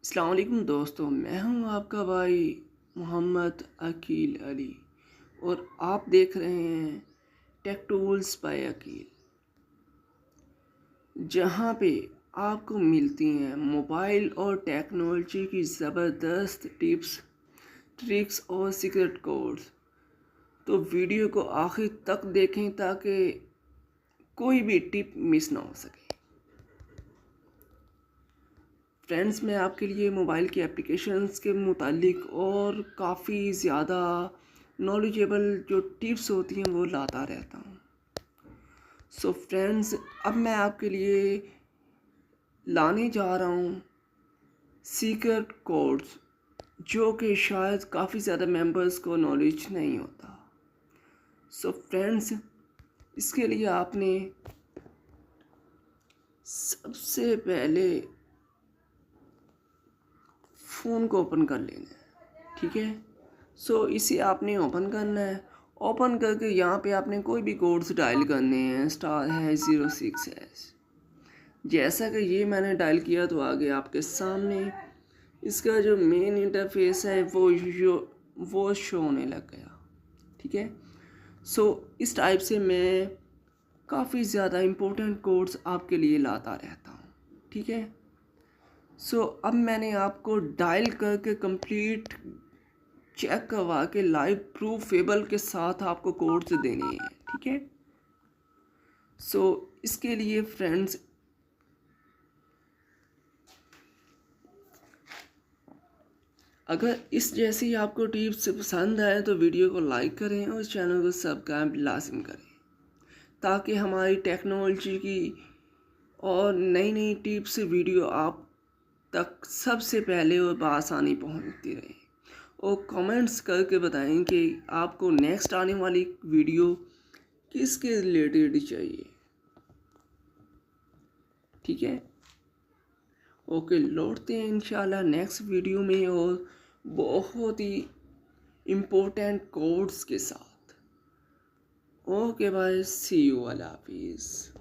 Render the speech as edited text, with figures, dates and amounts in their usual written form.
अस्सलाम वालेकुम दोस्तों, मैं हूं आपका भाई मोहम्मद अकील अली और आप देख रहे हैं टेक टूल्स बाय अकील, जहां पे आपको मिलती हैं मोबाइल और टेक्नोलॉजी की ज़बरदस्त टिप्स, ट्रिक्स और सीक्रेट कोड्स। तो वीडियो को आखिर तक देखें ताकि कोई भी टिप मिस ना हो सके। फ्रेंड्स, मैं आपके लिए मोबाइल की एप्लीकेशंस के मुतालिक और काफ़ी ज़्यादा नॉलेजेबल जो टिप्स होती हैं वो लाता रहता हूँ। सो फ्रेंड्स, अब मैं आपके लिए लाने जा रहा हूँ सीक्रेट कोड्स, जो कि शायद काफ़ी ज़्यादा मेंबर्स को नॉलेज नहीं होता। सो फ्रेंड्स, इसके लिए आपने सबसे पहले फ़ोन को ओपन कर लेना है, ठीक है। सो इसे आपने ओपन करना है। ओपन करके यहाँ पे आपने कोई भी कोड्स डायल करने हैं, *#06#। जैसा कि ये मैंने डायल किया तो आगे आपके सामने इसका जो मेन इंटरफेस है वो शो होने लग गया, ठीक है। सो इस टाइप से मैं काफ़ी ज़्यादा इम्पोर्टेंट कोड्स आपके लिए लाता रहता हूँ, ठीक है। सो अब मैंने आपको डायल करके कंप्लीट चेक करवा के लाइव प्रूफेबल के साथ आपको कोड्स देने हैं, ठीक है। सो इसके लिए फ्रेंड्स, अगर इस जैसी आपको टिप्स पसंद आए तो वीडियो को लाइक करें और चैनल को सब्सक्राइब लाजिम करें, ताकि हमारी टेक्नोलॉजी की और नई नई टिप्स वीडियो आप तक सबसे पहले और बआसानी पहुंचती रहे। और कमेंट्स करके बताएं कि आपको नेक्स्ट आने वाली वीडियो किसके रिलेटेड चाहिए, ठीक है। ओके, लौटते हैं इंशाल्लाह नेक्स्ट वीडियो में और बहुत ही इम्पोर्टेंट कोड्स के साथ। ओके बाय, सी यू, अल्लाह हाफिज़।